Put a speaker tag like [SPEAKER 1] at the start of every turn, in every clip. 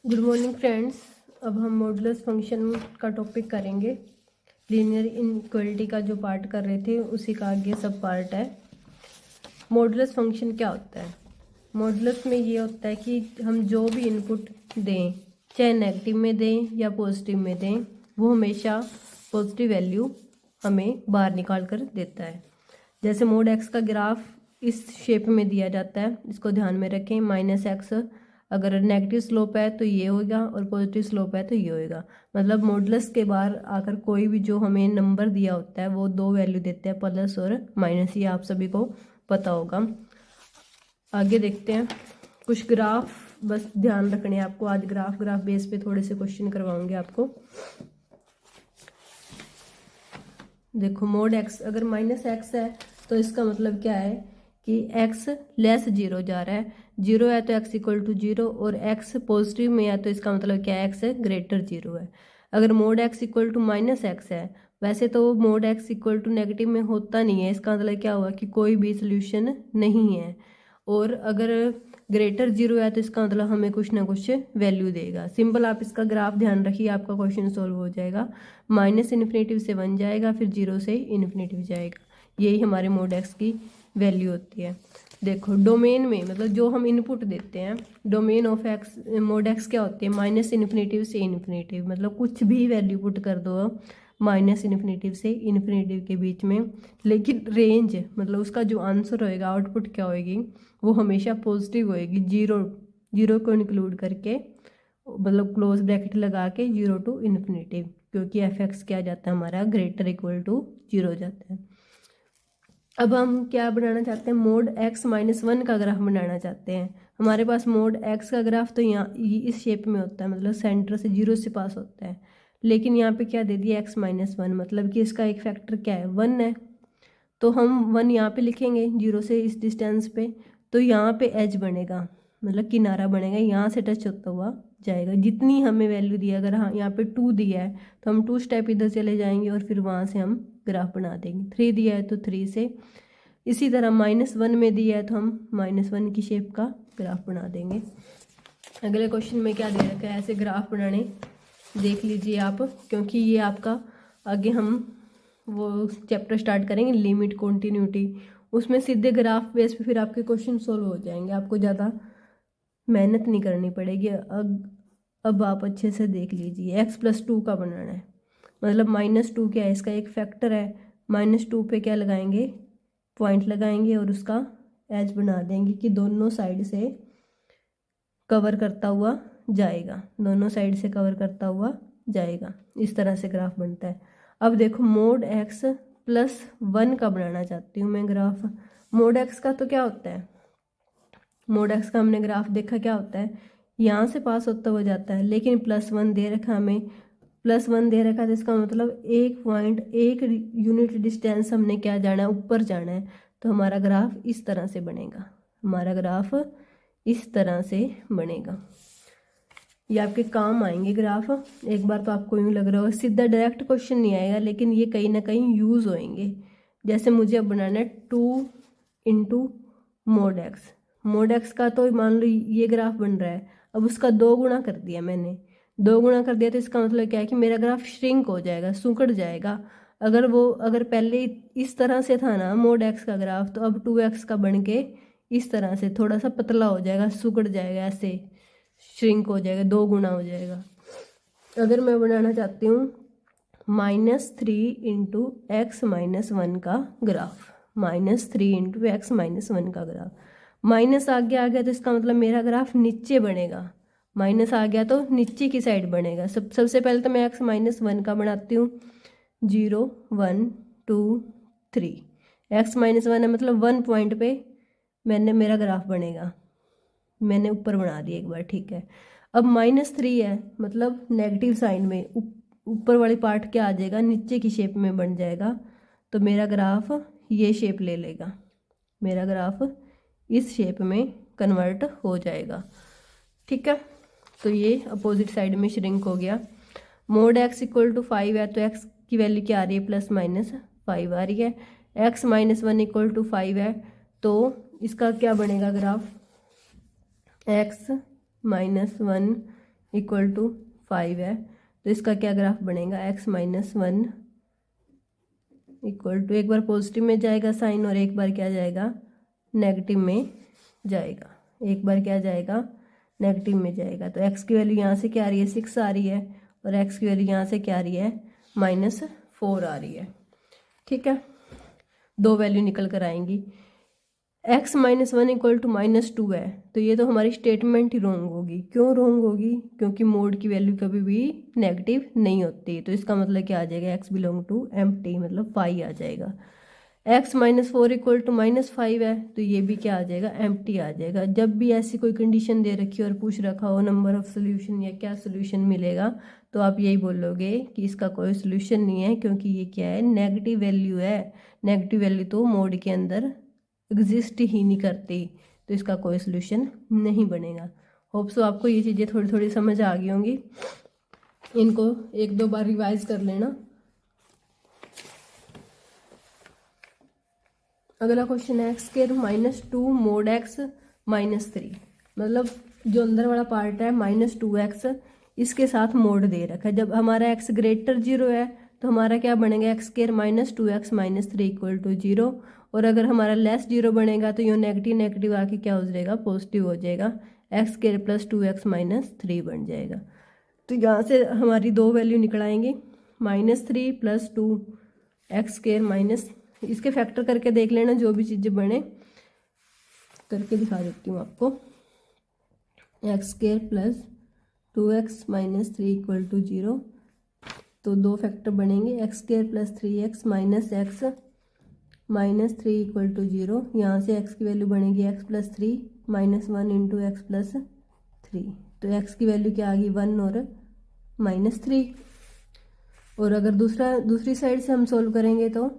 [SPEAKER 1] Good morning friends. अब हम modulus function का टॉपिक करेंगे। लीनियर इनइक्वालिटी का जो पार्ट कर रहे थे उसी का आगे सब पार्ट है। मॉडुलस फंक्शन क्या होता है? मॉडुलस में ये होता है कि हम जो भी इनपुट दें, चाहे नेगेटिव में दें या पॉजिटिव में दें, वो हमेशा पॉजिटिव वैल्यू हमें बाहर निकाल कर देता है। जैसे मोड एक्स का ग्राफ इस शेप में दिया जाता है, इसको ध्यान में रखें। -x अगर नेगेटिव स्लोप है तो ये होगा और पॉजिटिव स्लोप है तो ये होगा। मतलब मॉडुलस के बाहर आकर कोई भी जो हमें नंबर दिया होता है वो दो वैल्यू देते हैं, प्लस और माइनस। ये आप सभी को पता होगा। आगे देखते हैं कुछ ग्राफ, बस ध्यान रखने हैं आपको। आज ग्राफ बेस पे थोड़े से क्वेश्चन करवाऊंगे आपको। देखो मोड एक्स अगर -x है तो इसका मतलब क्या है कि x लेस 0 जा रहा है। 0 है तो x इक्वल टू 0 और x पॉजिटिव में है तो इसका मतलब क्या है, x ग्रेटर 0 है। अगर mod x equal to -x है, वैसे तो mod x equal to negative में होता नहीं है, इसका मतलब क्या हुआ कि कोई भी सोल्यूशन नहीं है। और अगर ग्रेटर 0 है तो इसका मतलब हमें कुछ ना कुछ वैल्यू देगा। सिंपल आप इसका ग्राफ ध्यान रखिए, आपका क्वेश्चन सॉल्व हो जाएगा। -इन्फिनेटिव से 1 जाएगा, फिर 0 से इन्फिनेटिव जाएगा। यही हमारे मोड एक्स की वैल्यू होती है। देखो डोमेन में मतलब जो हम इनपुट देते हैं, domain of x mode x क्या होती है, -इन्फिनेटिव से इन्फिनेटिव। मतलब कुछ भी वैल्यू पुट कर दो -इन्फिनेटिव से इन्फिनेटिव के बीच में, लेकिन रेंज मतलब उसका जो आंसर होएगा, आउटपुट क्या होएगी, वो हमेशा पॉजिटिव होएगी। जीरो को इंक्लूड करके, मतलब क्लोज ब्रैकेट लगा के 0 टू इन्फिनेटिव, क्योंकि एफ एक्स क्या जाता है हमारा ग्रेटर इक्वल टू 0 जाता है। अब हम क्या बनाना चाहते हैं, मोड x-1 का ग्राफ बनाना चाहते हैं। हमारे पास मोड x का ग्राफ तो यहाँ इस शेप में होता है, मतलब सेंटर से 0 से पास होता है। लेकिन यहाँ पे क्या दे दिया x-1, मतलब कि इसका एक फैक्टर क्या है, 1 है। तो हम 1 यहाँ पे लिखेंगे 0 से इस डिस्टेंस पे, तो यहाँ पे एज बनेगा, मतलब किनारा बनेगा, यहाँ से टच होता हुआ जाएगा। जितनी हमें वैल्यू दी है, अगर हाँ यहाँ पे 2 दिया है तो हम 2 स्टेप इधर चले जाएंगे और फिर वहाँ से हम ग्राफ बना देंगे। 3 दिया है तो 3 से, इसी तरह -1 में दिया है तो हम -1 की शेप का ग्राफ बना देंगे। अगले क्वेश्चन में क्या दे रखा है, ऐसे ग्राफ बनाने देख लीजिए आप, क्योंकि ये आपका आगे हम वो चैप्टर स्टार्ट करेंगे लिमिट कॉन्टिन्यूटी, उसमें सीधे ग्राफ बेस पे फिर आपके क्वेश्चन सोल्व हो जाएंगे, आपको ज़्यादा मेहनत नहीं करनी पड़ेगी। अब आप अच्छे से देख लीजिए, x+2 का बनाना है। मतलब -2 क्या है, इसका एक फैक्टर है। -2 पे क्या लगाएंगे, पॉइंट लगाएंगे और उसका एज बना देंगे कि दोनों साइड से कवर करता हुआ जाएगा, दोनों साइड से कवर करता हुआ जाएगा। इस तरह से ग्राफ बनता है। अब देखो मोड x+1 का बनाना चाहती हूँ मैं ग्राफ। मोड x का तो क्या होता है, मोड x का हमने ग्राफ देखा क्या होता है, यहाँ से पास होता हुआ जाता है, लेकिन +1 दे रखा हमें, +1 दे रखा, तो इसका मतलब 1 यूनिट डिस्टेंस हमने क्या जाना है, ऊपर जाना है। तो हमारा ग्राफ इस तरह से बनेगा, हमारा ग्राफ इस तरह से बनेगा। ये आपके काम आएंगे ग्राफ। एक बार तो आपको यूँ लग रहा होगा सीधा डायरेक्ट क्वेश्चन नहीं आएगा, लेकिन ये कहीं ना कहीं यूज़ होएंगे। जैसे मुझे अब बनाना है 2 into mode x. Mode x का तो मान लो ये ग्राफ बन रहा है, अब उसका 2 गुना कर दिया मैंने, 2 गुना कर दिया तो इसका मतलब क्या है कि मेरा ग्राफ श्रिंक हो जाएगा, सुकड़ जाएगा। अगर पहले इस तरह से था ना मोड एक्स का ग्राफ, तो अब 2x का बन के इस तरह से थोड़ा सा पतला हो जाएगा, सुकड़ जाएगा, ऐसे श्रिंक हो जाएगा, 2 गुना हो जाएगा। अगर मैं बनाना चाहती हूँ -3 इंटू x-1 का ग्राफ, -3 इंटू x-1 का ग्राफ, माइनस आ गया तो इसका मतलब मेरा ग्राफ नीचे बनेगा। माइनस आ गया तो नीचे की साइड बनेगा। सबसे पहले तो मैं x-1 का बनाती हूँ, 0 1 2 3। x-1 है मतलब 1 पॉइंट पे मेरा ग्राफ बनेगा। मैंने ऊपर बना दिया एक बार, ठीक है। अब -3 है मतलब नेगेटिव साइन में ऊपर वाली पार्ट क्या आ जाएगा, नीचे की शेप में बन जाएगा। तो मेरा ग्राफ ये शेप ले लेगा, मेरा ग्राफ इस शेप में कन्वर्ट हो जाएगा, ठीक है। तो ये अपोजिट साइड में श्रिंक हो गया। मोड x इक्वल टू 5 है तो x की वैल्यू क्या आ रही है, +-5 आ रही है। x-1 इक्वल टू 5 है तो इसका क्या बनेगा ग्राफ, x-1 इक्वल टू 5 है, तो इसका क्या ग्राफ बनेगा, x माइनस 1 इक्वल टू, एक बार पॉजिटिव में जाएगा साइन और एक बार क्या जाएगा, नेगेटिव में जाएगा, एक बार क्या जाएगा, नेगेटिव में जाएगा। तो x की वैल्यू यहाँ से क्या आ रही है, 6 आ रही है, और x की वैल्यू यहाँ से क्या आ रही है, -4 आ रही है। ठीक है, दो वैल्यू निकल कर आएंगी। x माइनस 1 इक्वल टू -2 है, तो ये तो हमारी स्टेटमेंट ही रॉन्ग होगी। क्यों रॉन्ग होगी, क्योंकि मोड की वैल्यू कभी भी नेगेटिव नहीं होती। तो इसका मतलब क्या आ जाएगा, x बिलोंग टू एम्प्टी, मतलब 5 आ जाएगा। x माइनस 4 इक्वल टू -5 है, तो ये भी क्या आ जाएगा, एम्प्टी आ जाएगा। जब भी ऐसी कोई कंडीशन दे रखी हो और पूछ रखा हो नंबर ऑफ सोल्यूशन या क्या सोल्यूशन मिलेगा, तो आप यही बोलोगे कि इसका कोई सोल्यूशन नहीं है, क्योंकि ये क्या है, नेगेटिव वैल्यू है। नेगेटिव वैल्यू तो मोड के अंदर एग्जिस्ट ही नहीं करती, तो इसका कोई सोल्यूशन नहीं बनेगा। होप सो आपको ये चीज़ें थोड़ी थोड़ी समझ आ गई होंगी। इनको एक दो बार रिवाइज कर लेना। अगला क्वेश्चन है x² -2 mod x -3, मतलब जो अंदर वाला पार्ट है -2x, इसके साथ मोड दे रखा है। जब हमारा x ग्रेटर 0 है तो हमारा क्या बनेगा, x² -2x -3 इक्वल टू 0, और अगर हमारा लेस 0 बनेगा तो ये नेगेटिव नेगेटिव आके क्या हो जाएगा, पॉजिटिव हो जाएगा, x² +2x -3 बन जाएगा। तो यहाँ से हमारी दो वैल्यू निकल आएंगी, -3 + 2x², इसके फैक्टर करके देख लेना, जो भी चीज़ें बने करके दिखा देती हूँ आपको। x² +2x -3 इक्वल टू 0, तो दो फैक्टर बनेंगे, x² +3x -x -3 equal to 0। यहाँ से x की वैल्यू बनेगी x +3 -1 × x +3, तो x की वैल्यू क्या आ गई, 1 और -3। और अगर दूसरी साइड से हम सोल्व करेंगे तो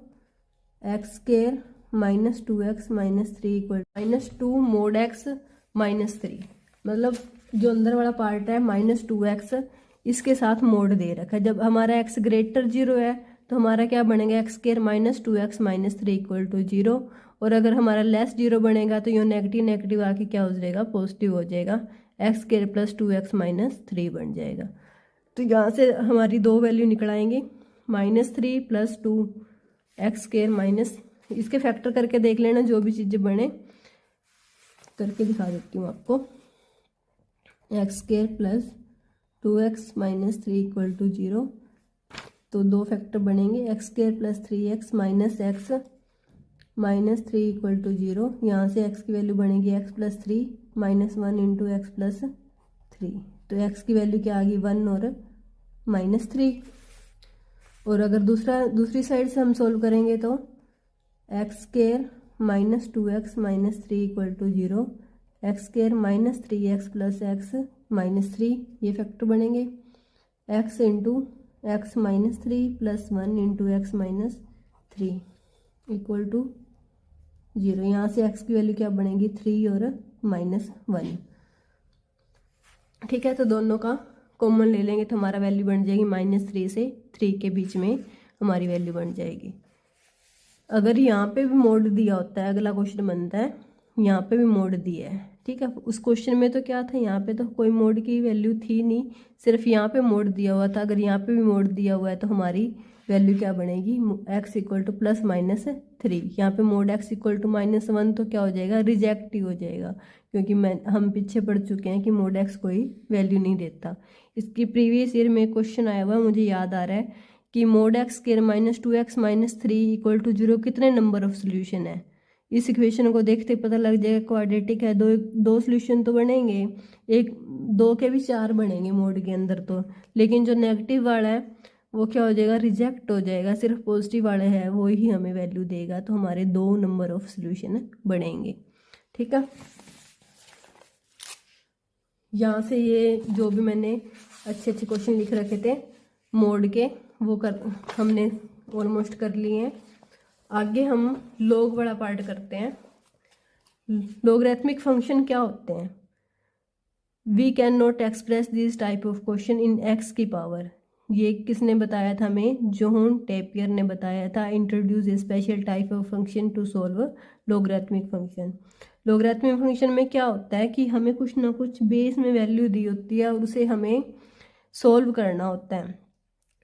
[SPEAKER 1] x² -2x -3 equal -2 mod x -3, मतलब जो अंदर वाला पार्ट है -2x, इसके साथ मोड दे रखा है। जब हमारा x ग्रेटर 0 है तो हमारा क्या बनेगा, x² -2x -3 इक्वल टू 0, और अगर हमारा लेस 0 बनेगा तो ये नेगेटिव नेगेटिव आके क्या हो जाएगा, पॉजिटिव हो जाएगा, x² +2x -3 बन जाएगा। तो यहाँ से हमारी दो वैल्यू निकल आएंगी, -3 + 2x², इसके फैक्टर करके देख लेना, जो भी चीज़ें बने करके दिखा देती हूँ आपको। x² +2x -3 इक्वल टू 0, तो दो फैक्टर बनेंगे, x² +3x -x -3 equal to 0। यहाँ से x की वैल्यू बनेगी x +3 -1 × x +3, तो x की वैल्यू क्या आ गई, 1 और -3। और अगर दूसरी साइड से हम सोल्व करेंगे तो x² -2x -3 equal to 0, x² -3x + x -3, ये फैक्टर बनेंगे, x × x -3 + 1 × x -3 equal to 0। यहाँ से x की वैल्यू क्या बनेगी, 3 और -1। ठीक है, तो दोनों का कॉमन ले लेंगे तो हमारा वैल्यू बन जाएगी -3 से 3 के बीच में हमारी वैल्यू बन जाएगी। अगर यहाँ पे भी मोड दिया होता है, अगला क्वेश्चन बनता है, यहाँ पे भी मोड दिया है, ठीक है। उस क्वेश्चन में तो क्या था, यहाँ पे तो कोई मोड की वैल्यू थी नहीं, सिर्फ यहाँ पे मोड दिया हुआ था। अगर यहाँ पे भी मोड दिया हुआ है तो हमारी वैल्यू क्या बनेगी, x इक्वल टू +-3। यहाँ पे मोड x इक्वल टू -1 तो क्या हो जाएगा, रिजेक्ट ही हो जाएगा, क्योंकि हम पीछे पढ़ चुके हैं कि मोड x कोई वैल्यू नहीं देता। इसकी प्रीवियस ईयर में क्वेश्चन आया हुआ, मुझे याद आ रहा है कि mod x² -2x -3 equal to 0 कितने नंबर ऑफ सोल्यूशन है। इस इक्वेशन को देखते पता लग जाएगा, क्वाड्रेटिक है, दो सोल्यूशन तो बनेंगे, एक दो के भी 4 बनेंगे मोड के अंदर तो, लेकिन जो नेगेटिव वाला है वो क्या हो जाएगा, रिजेक्ट हो जाएगा, सिर्फ पॉजिटिव वाला है वो ही हमें वैल्यू देगा, तो हमारे 2 नंबर ऑफ सोल्यूशन बनेंगे। ठीक है, यहाँ से ये जो भी मैंने अच्छे अच्छे क्वेश्चन लिख रखे थे मोड के, वो हमने ऑलमोस्ट कर लिए हैं। आगे हम लॉग वाला पार्ट करते हैं। लॉगरिथमिक फंक्शन क्या होते हैं, we can not express this type of question in x की पावर। ये किसने बताया था हमें, जोन टेपियर ने बताया था, introduce a special type of function to solve logarithmic function. Logarithmic function में क्या होता है कि हमें कुछ ना कुछ बेस में वैल्यू दी होती है और उसे हमें सोल्व करना होता है।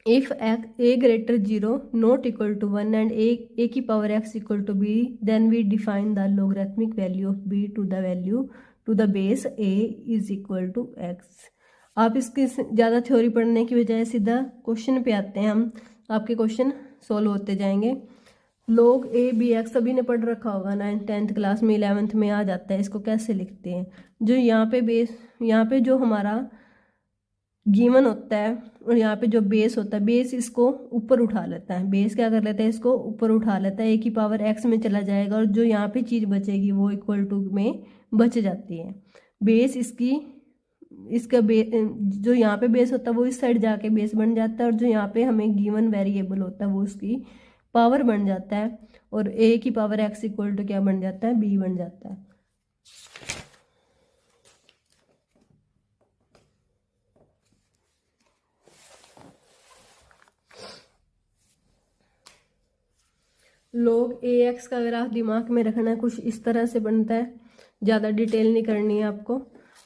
[SPEAKER 1] If a greater 0 not equal to 1 and a की power x equal to b, then we define the logarithmic value of b to the value to the base a is equal to x। आप इसकी ज़्यादा theory पढ़ने की बजाय सीधा question पे आते हैं हम, आपके क्वेश्चन सोल्व होते जाएंगे। log a b x सभी ने पढ़ रखा होगा 9th 10th क्लास में, 11th में आ जाता है। इसको कैसे लिखते हैं, जो यहाँ पे बेस, यहाँ पे जो हमारा गिवन होता है और यहाँ पे जो बेस होता है, बेस इसको ऊपर उठा लेता है। बेस क्या कर लेता है, इसको ऊपर उठा लेता है, a की पावर x में चला जाएगा और जो यहाँ पे चीज़ बचेगी वो इक्वल टू में बच जाती है। बेस इसका जो यहाँ पे बेस होता है वो इस साइड जाके बेस बन जाता है और जो यहाँ पे हमें गिवन वेरिएबल होता है वो उसकी पावर बन जाता है और a की पावर x इक्वल टू क्या बन जाता है, b बन जाता है। log ax का ग्राफ दिमाग में रखना है, कुछ इस तरह से बनता है, ज़्यादा डिटेल नहीं करनी है आपको।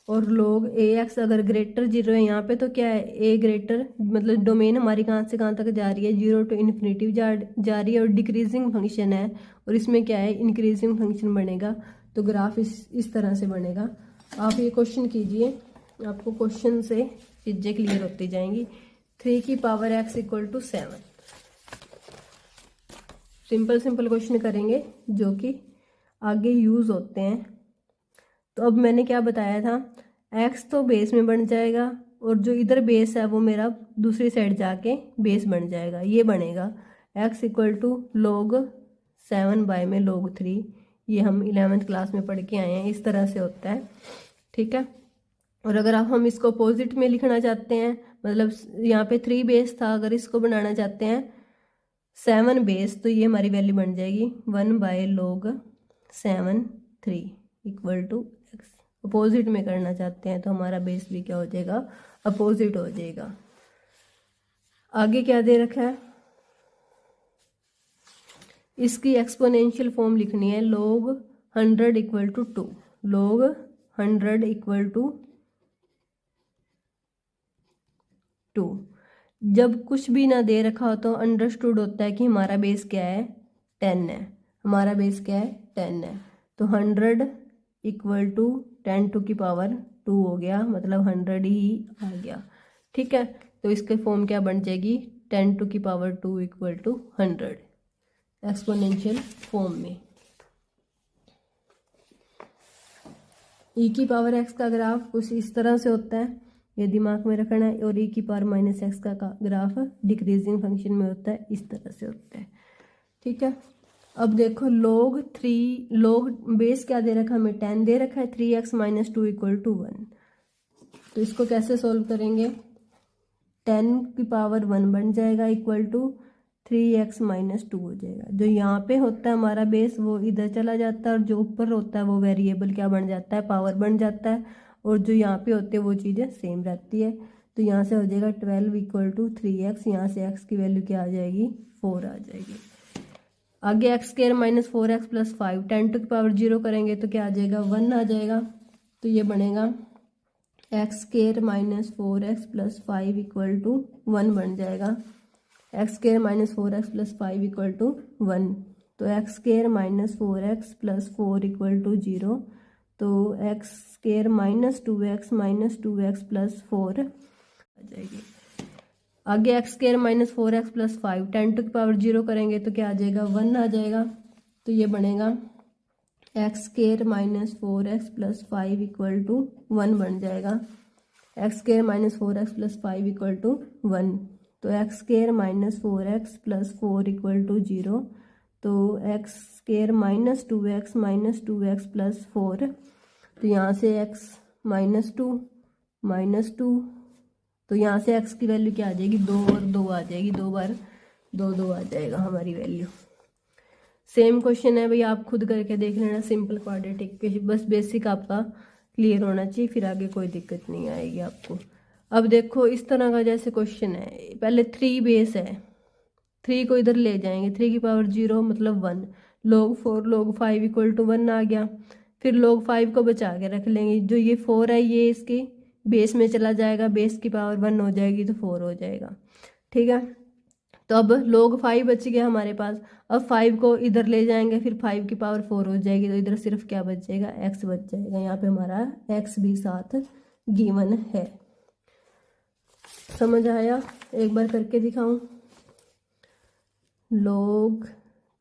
[SPEAKER 1] और log ax अगर ग्रेटर 0 है यहाँ पे तो क्या है, a ग्रेटर मतलब डोमेन हमारी कहाँ से कहाँ तक जा रही है, 0 to इन्फिनिटी जा रही है और डिक्रीजिंग फंक्शन है और इसमें क्या है, इंक्रीजिंग फंक्शन बनेगा। तो ग्राफ इस तरह से बनेगा। आप ये क्वेश्चन कीजिए, आपको क्वेश्चन से चीज़ें क्लियर होती जाएंगी। 3 की power x equal to 7, simple question करेंगे जो कि आगे यूज़ होते हैं। तो अब मैंने क्या बताया था, x तो बेस में बन जाएगा और जो इधर बेस है वो मेरा दूसरी साइड जाके बेस बन जाएगा। ये बनेगा x equal to log 7 by में log 3। ये हम 11th क्लास में पढ़ के आए हैं, इस तरह से होता है, ठीक है। और अगर हम इसको अपोजिट में लिखना चाहते हैं, मतलब यहाँ पे 3 बेस था, अगर इसको बनाना चाहते हैं 7 बेस, तो ये हमारी वैल्यू बन जाएगी 1 by log 7 3 equal to x। Opposite में करना चाहते हैं तो हमारा बेस भी क्या हो जाएगा, अपोजिट हो जाएगा। आगे क्या दे रखा है, इसकी एक्सपोनेंशियल फॉर्म लिखनी है, log 100 equal to 2, log 100 equal to 2। जब कुछ भी ना दे रखा हो तो अंडरस्टूड होता है कि हमारा बेस क्या है, 10 है। हमारा बेस क्या है, 10 है। तो 100 इक्वल टू 10 टू की पावर 2 हो गया, मतलब 100 ही आ गया, ठीक है। तो इसके फॉर्म क्या बन जाएगी, 10 टू की power 2 equal to 100 exponential form में। e की पावर x का ग्राफ कुछ इस तरह से होता है, ये दिमाग में रखना है। और e की पावर माइनस एक्स का ग्राफ डिक्रीजिंग फंक्शन में होता है, इस तरह से होता है, ठीक है। अब देखो log 3, log बेस क्या दे रखा है, हमें 10 दे रखा है, 3x माइनस 2 इक्वल टू 1। तो इसको कैसे सोल्व करेंगे, 10 की पावर 1 बन जाएगा इक्वल टू 3x माइनस 2 हो जाएगा। जो यहाँ पे होता है हमारा बेस वो इधर चला जाता है और जो ऊपर होता है वो वेरिएबल क्या बन जाता है, पावर बन जाता है। और जो यहाँ पे होते हैं वो चीज़ें सेम रहती है। तो यहाँ से हो जाएगा 12 इक्वल टू 3x, यहाँ से x की वैल्यू क्या आ जाएगी, 4 आ जाएगी। आगे x square minus 4x plus 5, 10 to की पावर 0 करेंगे तो क्या आ जाएगा, 1 आ जाएगा। तो ये बनेगा x square minus 4x plus 5 equal to 1 बन जाएगा। X square minus 4x plus 5 equal to 1, तो x square minus 4x plus 4 equal to 0। तो x square minus 2x plus 4 आ जाएगी। आगे x square minus 4x plus 5, 10 to की power 0 करेंगे तो क्या आ जाएगा, 1 आ जाएगा। तो ये बनेगा x square minus 4x plus 5 equal to 1 बन जाएगा। X square minus 4x plus 5 equal to 1, तो x square minus 4x plus 4 equal to 0। तो x square minus 2x plus 4, तो यहाँ से x माइनस 2, तो यहाँ से x की वैल्यू क्या आ जाएगी, 2 और 2 आ जाएगी, 2 बार 2 आ जाएगा हमारी वैल्यू। सेम क्वेश्चन है भाई, आप खुद करके देख लेना, सिंपल क्वाड्रेटिक के, बस बेसिक आपका क्लियर होना चाहिए, फिर आगे कोई दिक्कत नहीं आएगी आपको। अब देखो इस तरह का जैसे क्वेश्चन है, पहले 3 बेस है, 3 को इधर ले जाएंगे, 3 की पावर 0 मतलब 1, log 4 log 5 इक्वल टू 1 आ गया। फिर log 5 को बचा के रख लेंगे। जो ये 4 है ये इसकी बेस में चला जाएगा, बेस की पावर 1 हो जाएगी तो 4 हो जाएगा। ठीक है, तो अब log 5 बच गया हमारे पास। अब 5 को इधर ले जाएंगे, फिर 5 की पावर 4 हो जाएगी, तो इधर सिर्फ क्या बच जाएगा, x बच जाएगा। यहाँ पे हमारा x भी साथ गिवन है। समझ आया? एक बार करके दिखाऊं। log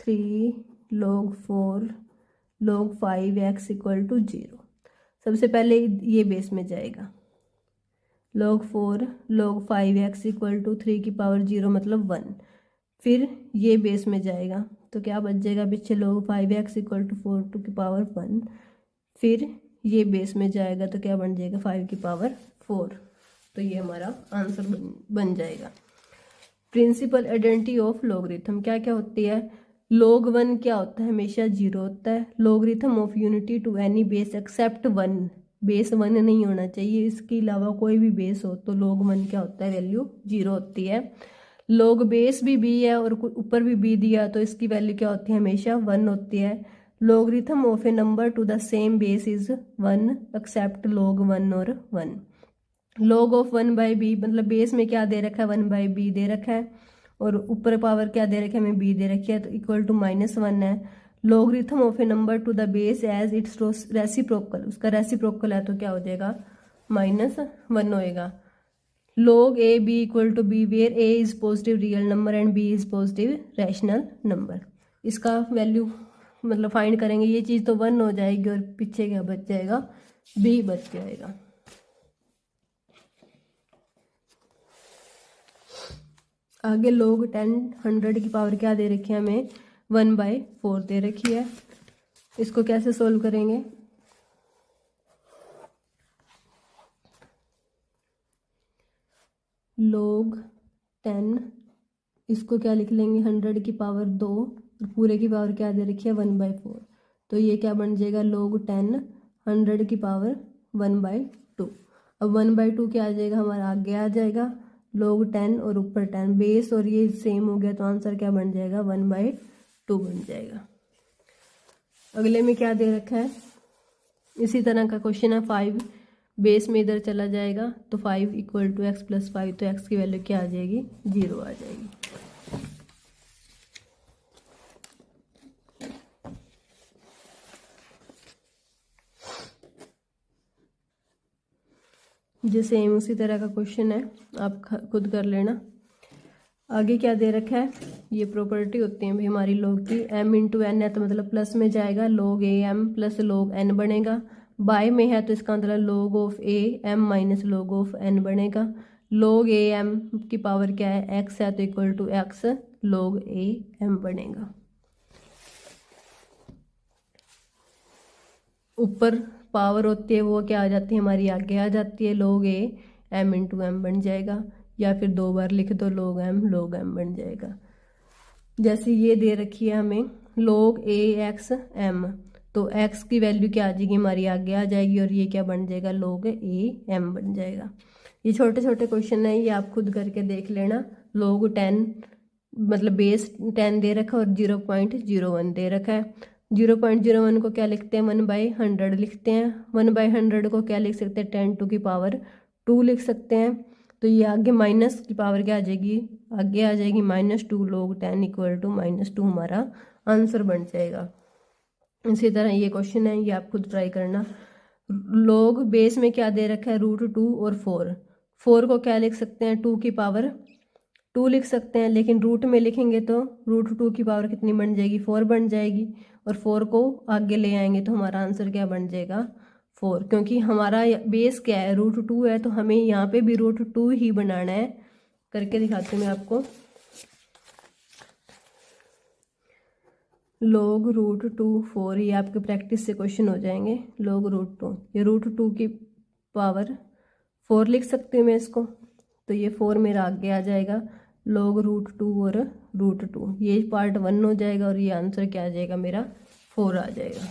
[SPEAKER 1] 3 log 4 log 5 x equal to 0। सबसे पहले ये बेस में जाएगा, log 4 log 5 x equal to 3 की पावर 0 मतलब 1। फिर ये बेस में जाएगा तो क्या बच जाएगा पीछे, log 5 x equal to 4 to की पावर 1। फिर ये बेस में जाएगा तो क्या बन जाएगा, 5 की पावर 4। तो ये हमारा आंसर बन जाएगा। प्रिंसिपल आइडेंटिटी ऑफ लॉगरिथम क्या क्या होती है। log 1 क्या होता है, हमेशा 0 होता है। Logarithm of unity to any base except 1, base 1 नहीं होना चाहिए, इसके अलावा कोई भी बेस हो तो log 1 क्या होता है, वैल्यू 0 होती है। log बेस भी b है और ऊपर भी b दिया तो इसकी वैल्यू क्या होती है, हमेशा 1 होती है। Logarithm of a number to the same base is 1 except log 1 और 1। log ऑफ 1/b मतलब बेस में क्या दे रखा है, 1/b दे रखा है, और ऊपर पावर क्या दे रखा है, हमें b दे रखी है, तो इक्वल टू -1 है। Logarithm of a number to the base as its reciprocal, उसका रेसिप्रोकल है तो क्या हो जाएगा, -1 होएगा। log a b equal to b where a is positive real number and b is positive rational number. इसका value मतलब फाइंड करेंगे, ये चीज़ तो 1 हो जाएगी और पीछे क्या बच जाएगा, b बच जाएगा। आगे log 10 100 की पावर क्या दे रखी है हमें, 1/4 दे रखी है। इसको कैसे सोल्व करेंगे, log 10 इसको क्या लिख लेंगे, 100 की पावर 2 और पूरे की पावर क्या दे रखी है, 1/4। तो ये क्या बन जाएगा, log 10 100 की पावर 1/2। अब 1/2 क्या आ जाएगा, हमारा आगे आ जाएगा log 10 और ऊपर 10, बेस और ये सेम हो गया तो आंसर क्या बन जाएगा, 1/2 बन जाएगा। अगले में क्या दे रखा है, इसी तरह का क्वेश्चन है। 5 बेस में इधर चला जाएगा तो 5 इक्वल टू x प्लस 5, तो x की वैल्यू क्या आ जाएगी, 0 आ जाएगी। जो सेम उसी तरह का क्वेश्चन है, आप खुद कर लेना। आगे क्या दे रखा है, ये प्रॉपर्टी होती है भाई हमारी log की, m इंटू एन है तो मतलब प्लस में जाएगा, log a m plus log n बनेगा। बाय में है तो इसका मतलब log of a m minus log of n बनेगा। log a m की पावर क्या है, x है तो equal to x log a m बनेगा। ऊपर पावर होती है वो क्या आ जाती है हमारी, आगे आ जाती है, log a m into M बन जाएगा, या फिर 2 बार लिख दो log m बन जाएगा। जैसे ये दे रखी है हमें log a x m, तो x की वैल्यू क्या आ जाएगी हमारी, आगे आ जाएगी, और ये क्या बन जाएगा, log a m बन जाएगा। ये छोटे छोटे क्वेश्चन है, ये आप खुद करके देख लेना। log 10 मतलब बेस 10 दे रखा और 0.01 दे रखा है। 0.01 को क्या लिखते हैं, 1/100 लिखते हैं। 1/100 को क्या लिख सकते हैं, 10 टू की पावर 2 लिख सकते हैं। तो ये आगे माइनस की पावर क्या आ जाएगी, आगे आ जाएगी -2 log 10 इक्वल टू -2 हमारा आंसर बन जाएगा। इसी तरह ये क्वेश्चन है, ये आप खुद ट्राई करना। log बेस में क्या दे रखा है, √2 और 4 को क्या लिख सकते हैं, 2 की पावर 2 लिख सकते हैं, लेकिन रूट में लिखेंगे तो √2 की पावर कितनी बन जाएगी, 4 बन जाएगी, और 4 को आगे ले आएंगे तो हमारा आंसर क्या बन जाएगा, 4। क्योंकि हमारा बेस क्या है, √2 है, तो हमें यहाँ पे भी √2 ही बनाना है। करके दिखाती हूँ मैं आपको। log √2 4, ये आपके प्रैक्टिस से क्वेश्चन हो जाएंगे। log √2, ये √2 की पावर 4 लिख सकती हूँ मैं इसको, तो ये 4 मेरा आगे आ जाएगा। log √2 और √2, ये पार्ट 1 हो जाएगा, और ये आंसर क्या आ जाएगा मेरा, 4 आ जाएगा।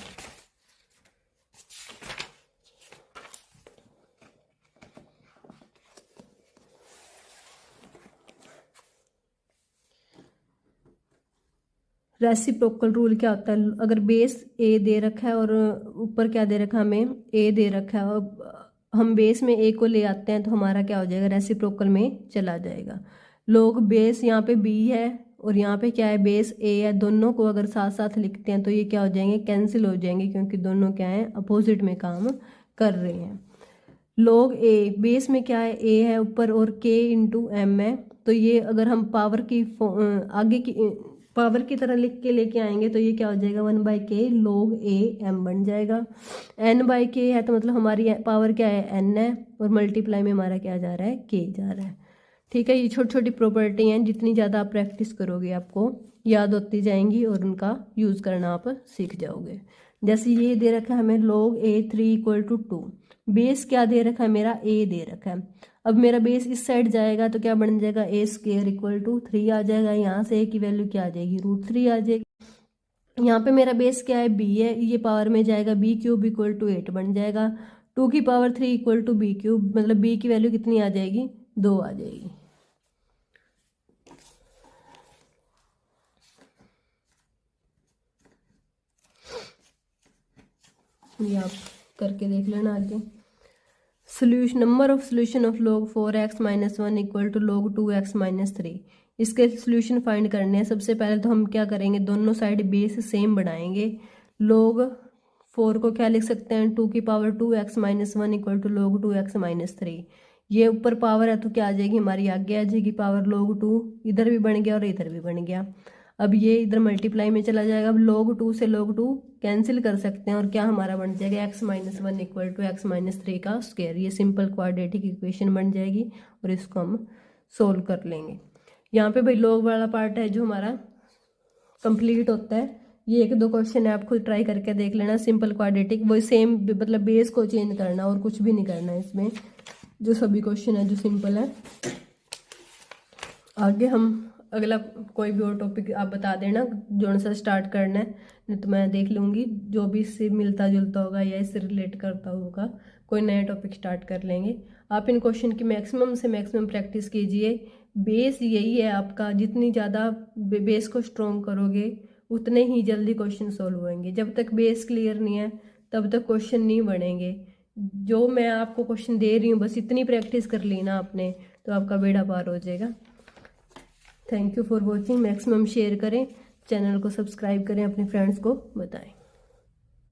[SPEAKER 1] रेसिप्रोकल रूल क्या होता है, अगर बेस ए दे रखा है और ऊपर क्या दे रखा है, हमें ए दे रखा है, और हम बेस में ए को ले आते हैं तो हमारा क्या हो जाएगा, रेसिप्रोकल में चला जाएगा। लोग बेस यहाँ पे बी है और यहाँ पे क्या है, बेस ए है, दोनों को अगर साथ साथ लिखते हैं तो ये क्या हो जाएंगे, कैंसिल हो जाएंगे, क्योंकि दोनों क्या है, अपोजिट में काम कर रहे हैं। लॉग ए, बेस में क्या है, ए है ऊपर और के इंटू एम है, तो ये अगर हम पावर की आगे की पावर की तरह लिख के लेके आएंगे तो ये क्या हो जाएगा, 1/k log a m बन जाएगा। n/k है तो मतलब हमारी पावर क्या है, n है, और मल्टीप्लाई में हमारा क्या जा रहा है, k जा रहा है। ठीक है, ये छोटी छोटी प्रॉपर्टी हैं, जितनी ज़्यादा आप प्रैक्टिस करोगे आपको याद होती जाएंगी और उनका यूज़ करना आप सीख जाओगे। जैसे ये दे रखा है हमें log a 3 = 2, बेस क्या दे रखा है, मेरा a दे रखा है। अब मेरा बेस इस साइड जाएगा तो क्या बन जाएगा, a² = 3 आ जाएगा, यहाँ से a की वैल्यू क्या आ जाएगी, √3 आ जाएगी। यहाँ पे मेरा बेस क्या है, b है, ये पावर में जाएगा, b³ = 8 बन जाएगा। 2 की पावर 3 = b³, मतलब b की वैल्यू कितनी आ जाएगी, 2 आ जाएगी। ये आप करके देख लेना आगे। Solution, number of solution of log 4x - 1 = log 2x - 3। इसके सोल्यूशन फाइंड करने हैं। सबसे पहले तो हम क्या करेंगे, दोनों साइड बेस सेम बनाएंगे। log 4 को क्या लिख सकते हैं, 2 की पावर 2x - 1 = log 2x - 3। ये ऊपर पावर है तो क्या आ जाएगी, हमारी आगे आ जाएगी पावर, log 2 इधर भी बन गया और इधर भी बन गया। अब ये इधर मल्टीप्लाई में चला जाएगा। अब log 2 से log 2 कैंसिल कर सकते हैं और क्या हमारा बन जाएगा, x - 1 = x - 3 का स्क्वायर। ये सिंपल क्वाड्रेटिक इक्वेशन बन जाएगी और इसको हम सोल्व कर लेंगे। यहाँ पे भाई log वाला पार्ट है जो हमारा कंप्लीट होता है। ये 1-2 क्वेश्चन है, आप खुद ट्राई करके देख लेना। सिंपल क्वाड्रेटिक, वो सेम, मतलब बेस को चेंज करना और कुछ भी नहीं करना है इसमें, जो सभी क्वेश्चन है जो सिंपल है। आगे हम अगला कोई भी और टॉपिक आप बता देना जो सा स्टार्ट करना है, नहीं तो मैं देख लूँगी जो भी इससे मिलता जुलता होगा या इससे रिलेट करता होगा, कोई नया टॉपिक स्टार्ट कर लेंगे। आप इन क्वेश्चन की मैक्सिमम से मैक्सिमम प्रैक्टिस कीजिए। बेस यही है आपका, जितनी ज़्यादा बेस को स्ट्रॉन्ग करोगे उतने ही जल्दी क्वेश्चन सॉल्व होंगे। जब तक बेस क्लियर नहीं है तब तक क्वेश्चन नहीं बनेंगे। जो मैं आपको क्वेश्चन दे रही हूँ बस इतनी प्रैक्टिस कर ली ना आपने तो आपका बेड़ा पार हो जाएगा। Thank you for watching. Maximum share करें, चैनल को सब्सक्राइब करें, अपने फ्रेंड्स को बताएं।